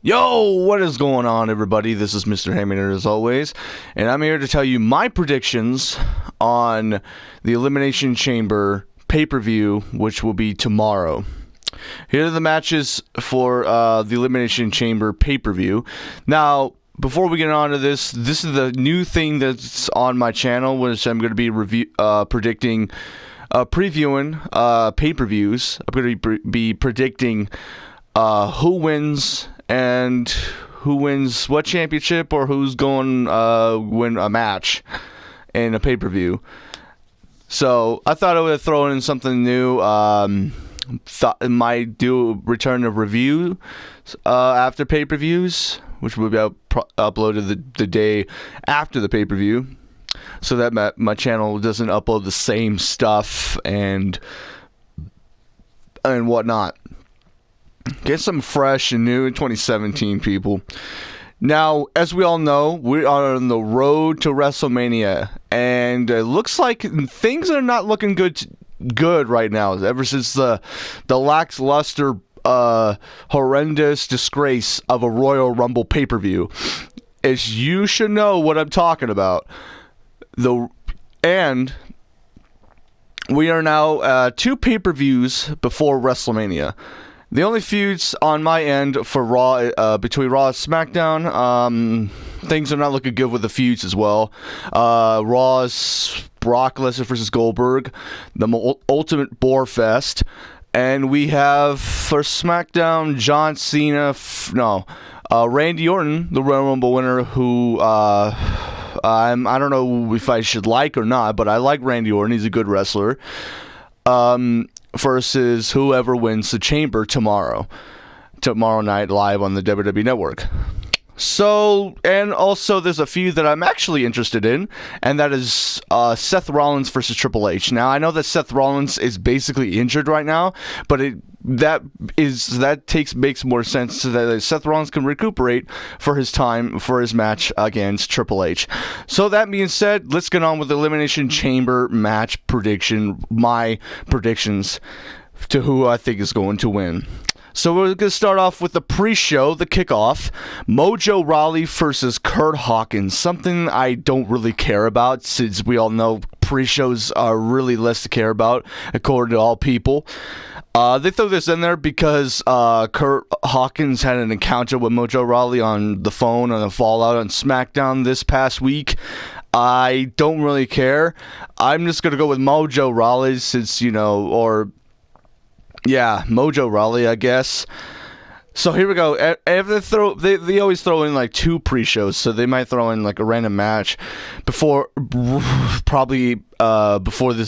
Yo, what is going on, everybody? This is Mr. Hammer, as always, and I'm here to tell you my predictions on the Elimination Chamber pay-per-view, which will be tomorrow. Here are the matches for the Elimination Chamber pay-per-view. Now, before we get on to this is the new thing that's on my channel, which I'm going to be predicting, previewing pay-per-views. I'm going to be predicting who wins and who wins what championship, or who's going win a match in a pay-per-view. So I thought I would throw in something new. Thought it might do a return of review after pay-per-views, which will be uploaded the day after the pay-per-view, so that my channel doesn't upload the same stuff and whatnot. Get some fresh and new in 2017, people. Now, as we all know, we are on the road to WrestleMania, and it looks like things are not looking good right now. Ever since the lackluster, horrendous disgrace of a Royal Rumble pay-per-view, as you should know what I'm talking about. And we are now 2 pay-per-views before WrestleMania. The only feuds on my end for Raw, between Raw and SmackDown, things are not looking good with the feuds as well. Raw's Brock Lesnar versus Goldberg, the Ultimate Boar Fest, and we have for SmackDown John Cena, Randy Orton, the Royal Rumble winner, who I don't know if I should like or not, but I like Randy Orton. He's a good wrestler. Versus whoever wins the Chamber tomorrow night live on the WWE Network. So, and also there's a feud that I'm actually interested in, and that is Seth Rollins versus Triple H. Now, I know that Seth Rollins is basically injured right now, but makes more sense so that Seth Rollins can recuperate for his match against Triple H. So that being said, let's get on with the Elimination Chamber match prediction. My predictions to who I think is going to win. So we're going to start off with the pre-show, the kickoff. Mojo Rawley versus Kurt Hawkins. Something I don't really care about, since we all know pre-shows are really less to care about, according to all people. They throw this in there because Kurt Hawkins had an encounter with Mojo Rawley on the phone on the Fallout on SmackDown this past week. I don't really care. I'm just going to go with Mojo Rawley since, Mojo Rawley, I guess. So here we go. They always throw in like 2 pre-shows, so they might throw in like a random match before this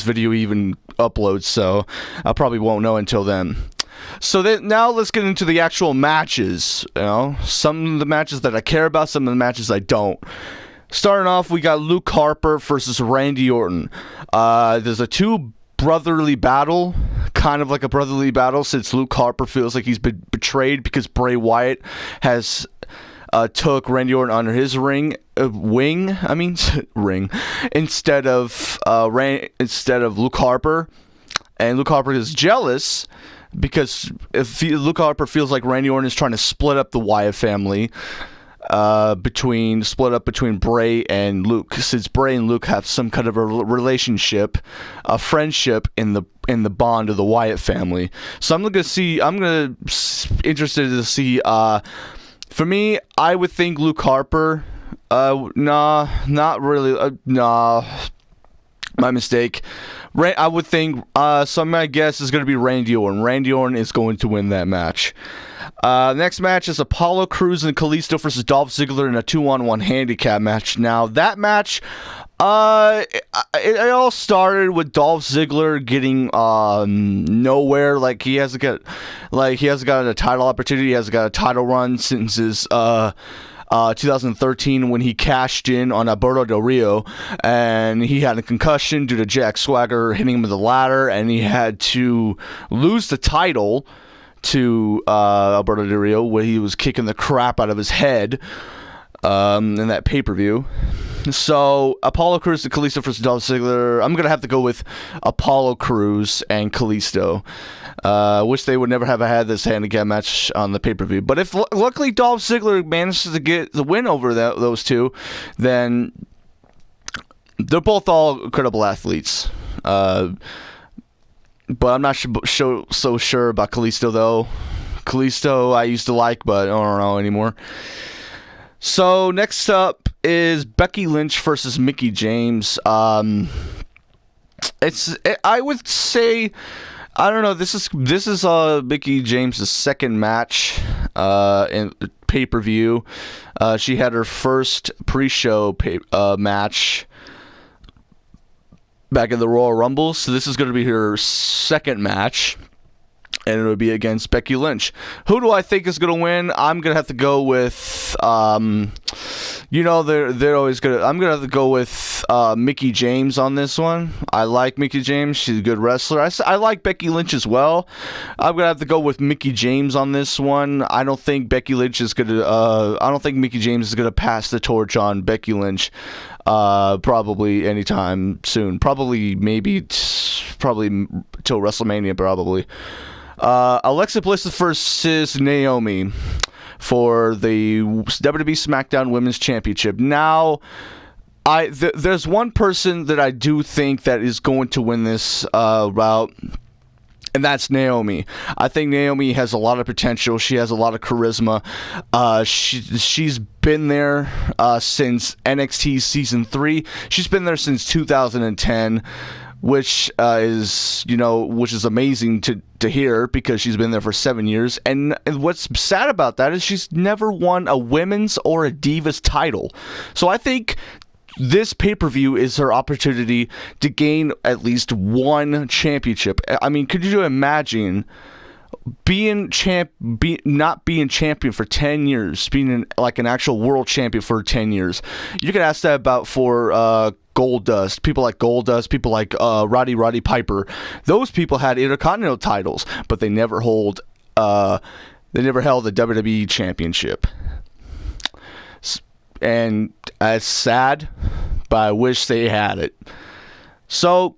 video even uploads. So I probably won't know until then. So now let's get into the actual matches. Some of the matches that I care about, some of the matches I don't. Starting off, we got Luke Harper versus Randy Orton. There's a 2 brotherly battle, kind of like a brotherly battle, since Luke Harper feels like he's been betrayed because Bray Wyatt has took Randy Orton under his ring instead of Luke Harper, and Luke Harper is jealous because Luke Harper feels like Randy Orton is trying to split up the Wyatt family. Between Bray and Luke, since Bray and Luke have some kind of a relationship, a friendship in the bond of the Wyatt family. So I'm interested to see. For me, I would think Luke Harper. Not really. My mistake. I would think. So my guess is going to be Randy Orton. Randy Orton is going to win that match. Next match is Apollo Crews and Kalisto versus Dolph Ziggler in a 2-on-1 handicap match. Now that match, it all started with Dolph Ziggler getting nowhere. Like he hasn't got a title opportunity. He hasn't got a title run since his 2013 when he cashed in on Alberto Del Rio, and he had a concussion due to Jack Swagger hitting him with a ladder, and he had to lose the title to Alberto Del Rio, where he was kicking the crap out of his head. in that pay-per-view. So, Apollo Crews and Kalisto versus Dolph Ziggler. I'm going to have to go with Apollo Crews and Kalisto. Wish they would never have had this handicap match on the pay-per-view. But if luckily Dolph Ziggler manages to get the win over those two, then they're both all incredible athletes. But I'm not so sure about Kalisto, though. Kalisto I used to like, but I don't know anymore. So, next up is Becky Lynch versus Mickie James. I would say, I don't know, this is Mickie James' second match in pay-per-view. She had her first pre-show match back in the Royal Rumble, so this is going to be her second match, and it'll be against Becky Lynch. Who do I think is going to win? I'm going to have to go with, they're always going to, I'm going to have to go with Mickie James on this one. I like Mickie James. She's a good wrestler. I like Becky Lynch as well. I'm going to have to go with Mickie James on this one. I don't think Mickie James is going to pass the torch on Becky Lynch. Probably anytime soon. Probably till WrestleMania, probably. Alexa Bliss versus Naomi for the WWE SmackDown Women's Championship. Now, there's one person that I do think that is going to win this route, and that's Naomi. I think Naomi has a lot of potential. She has a lot of charisma. She's been there since NXT Season 3. She's been there since 2010, which is amazing to hear, because she's been there for 7 years. And what's sad about that is she's never won a women's or a Divas title. So I think this pay-per-view is her opportunity to gain at least one championship. I mean, could you imagine not being champion for 10 years, being an actual world champion for 10 years? You could ask that about for Goldust, people like Goldust, people like Roddy Piper. Those people had Intercontinental titles, but they never held the WWE Championship. And it's sad, but I wish they had it. So,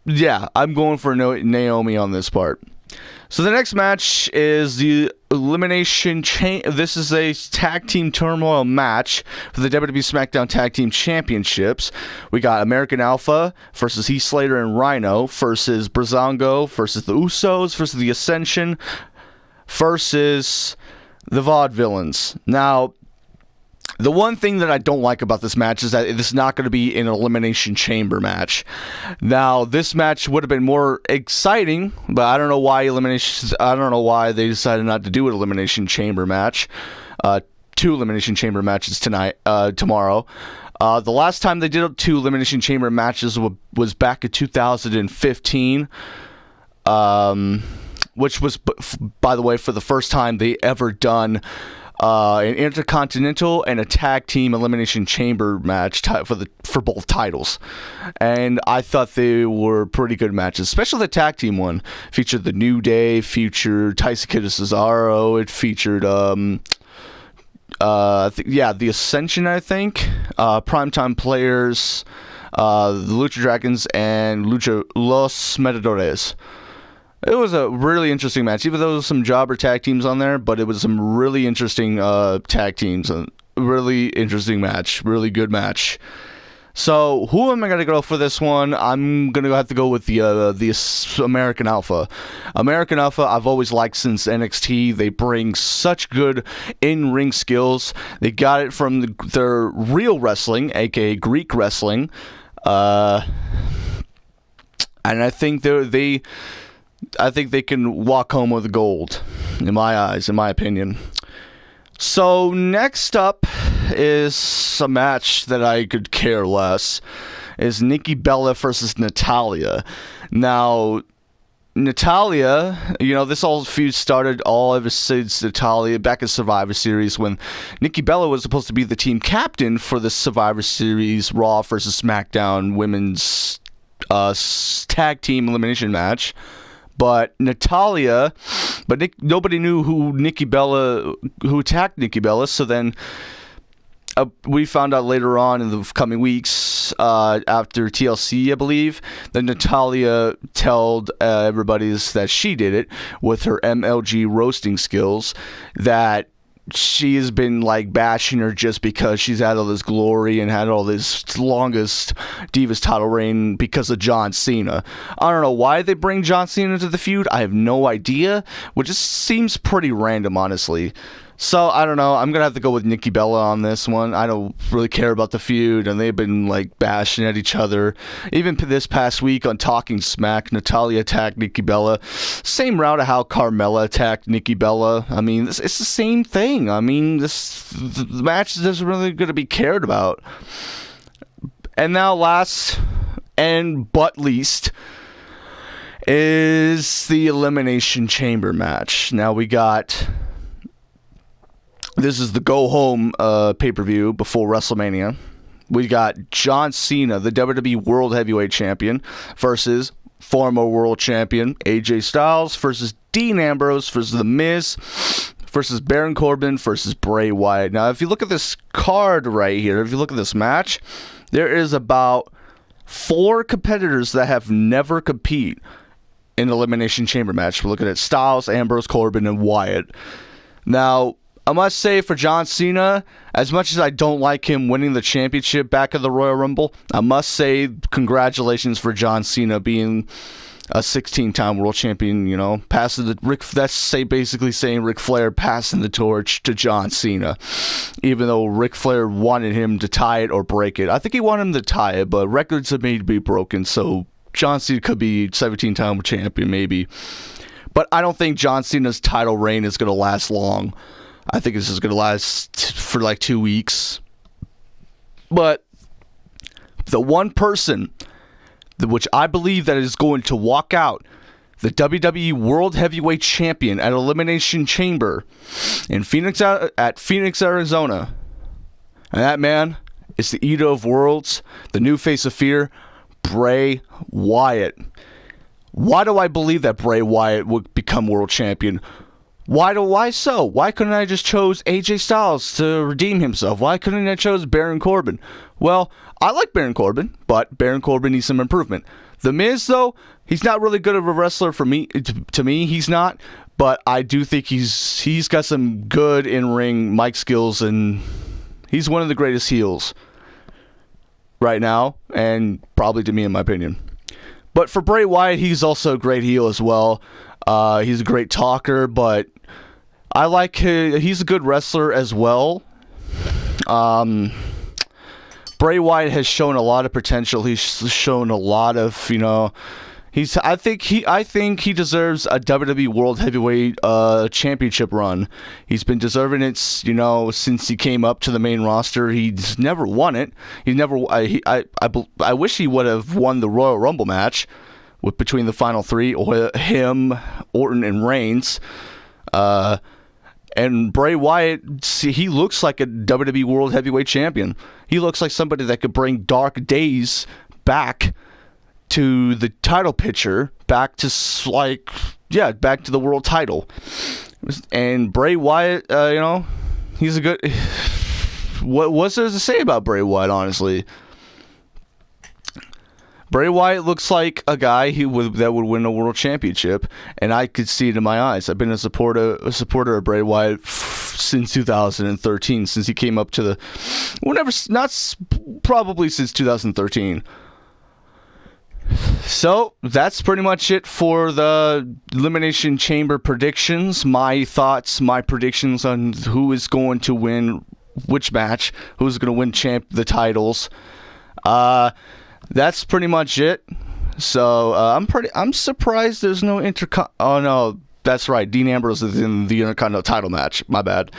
yeah, I'm going for Naomi on this part. So the next match is the Elimination Chamber. This is a tag team turmoil match for the WWE SmackDown Tag Team Championships. We got American Alpha versus Heath Slater and Rhino versus Breezango versus the Usos versus the Ascension versus the Vaudevillains. Now, the one thing that I don't like about this match is that it's not going to be an Elimination Chamber match. Now, this match would have been more exciting, but I don't know why they decided not to do an Elimination Chamber match. 2 Elimination Chamber matches tomorrow. The last time they did 2 Elimination Chamber matches was back in 2015. Which was, by the way, for the first time they ever done an Intercontinental and a Tag Team Elimination Chamber match for both titles. And I thought they were pretty good matches, especially the Tag Team one. Featured the New Day, featured Taisakita Cesaro, it featured the Ascension, I think, Primetime Players, the Lucha Dragons, and Los Matadores. It was a really interesting match, even though there was some jobber tag teams on there, but it was some really interesting tag teams. A really interesting match, really good match. So, who am I going to go for this one? I'm going to have to go with the American Alpha. American Alpha, I've always liked since NXT. They bring such good in-ring skills. They got it from their real wrestling, aka Greek wrestling. And I think they can walk home with gold, in my eyes, in my opinion. So next up is a match that I could care less. Is Nikki Bella versus Natalya. Now, Natalya, this whole feud started all ever since Natalya back in Survivor Series, when Nikki Bella was supposed to be the team captain for the Survivor Series Raw versus SmackDown Women's Tag Team Elimination match. But nobody knew who attacked Nikki Bella. So then we found out later on in the coming weeks, after TLC, I believe, that Natalya told everybody that she did it with her MLG roasting skills, that she has been like bashing her just because she's had all this glory and had all this longest Divas title reign because of John Cena. I don't know why they bring John Cena to the feud. I have no idea, which just seems pretty random, honestly. So, I don't know. I'm going to have to go with Nikki Bella on this one. I don't really care about the feud, and they've been, like, bashing at each other. Even this past week on Talking Smack, Natalya attacked Nikki Bella. Same route of how Carmella attacked Nikki Bella. I mean, it's the same thing. I mean, the match isn't really going to be cared about. And now, last and but least, is the Elimination Chamber match. Now, we got... This is the go-home pay-per-view before WrestleMania. We got John Cena, the WWE World Heavyweight Champion, versus former World Champion AJ Styles, versus Dean Ambrose, versus The Miz, versus Baron Corbin, versus Bray Wyatt. Now, if you look at this card right here, if you look at this match, there is about 4 competitors that have never compete in an Elimination Chamber match. We're looking at Styles, Ambrose, Corbin, and Wyatt. Now, I must say, for John Cena, as much as I don't like him winning the championship back at the Royal Rumble, I must say congratulations for John Cena being a 16-time world champion, you know, passing basically saying Ric Flair passing the torch to John Cena, even though Ric Flair wanted him to tie it or break it. I think he wanted him to tie it, but records are made to be broken, so John Cena could be 17-time champion maybe. But I don't think John Cena's title reign is going to last long. I think this is going to last for like 2 weeks. But the one person which I believe that is going to walk out the WWE World Heavyweight Champion at Elimination Chamber in Phoenix, Arizona. And that man is the Eater of Worlds, the new face of fear, Bray Wyatt. Why do I believe that Bray Wyatt would become world champion? Why so? Why couldn't I just chose AJ Styles to redeem himself? Why couldn't I chose Baron Corbin? Well, I like Baron Corbin, but Baron Corbin needs some improvement. The Miz, though, he's not really good of a wrestler for me. To me, he's not. But I do think he's got some good in-ring mic skills, and he's one of the greatest heels right now, and probably to me, in my opinion. But for Bray Wyatt, he's also a great heel as well. He's a great talker, but I like he's a good wrestler as well. Bray Wyatt has shown a lot of potential. He's shown a lot of, I think he deserves a WWE World Heavyweight Championship run. He's been deserving it, since he came up to the main roster. He's never won it. I wish he would have won the Royal Rumble match between the final 3, or him, Orton, and Reigns. And Bray Wyatt, he looks like a WWE World Heavyweight Champion. He looks like somebody that could bring Dark Days back to the title picture, back to the world title. And Bray Wyatt, he's a good... What's there to say about Bray Wyatt, honestly? Bray Wyatt looks like a guy that would win a world championship, and I could see it in my eyes. I've been a supporter of Bray Wyatt since 2013, since he came up to probably since 2013. So, that's pretty much it for the Elimination Chamber predictions. My thoughts, my predictions on who is going to win which match, who's going to win the titles. That's pretty much it. So, I'm surprised there's no oh no, that's right, Dean Ambrose is in the Intercontinental title match. My bad.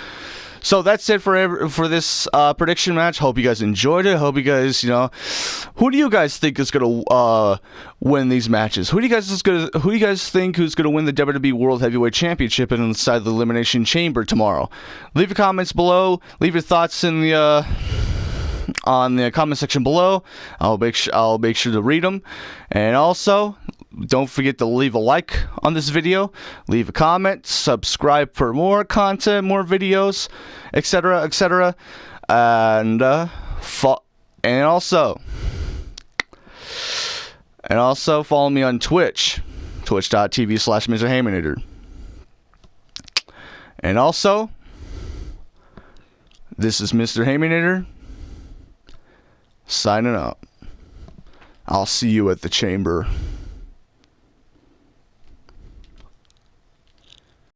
So that's it for this prediction match. Hope you guys enjoyed it. Hope you guys, who do you guys think is gonna win these matches? Who do you guys think who's gonna win the WWE World Heavyweight Championship inside the Elimination Chamber tomorrow? Leave your comments below. Leave your thoughts in the on the comment section below. I'll make sure to read them. And also, don't forget to leave a like on this video, leave a comment, subscribe for more content, more videos, etc., etc. And also follow me on Twitch, twitch.tv/Mr. Hayminator. And also, this is Mr. Hayminator signing out. I'll see you at the chamber.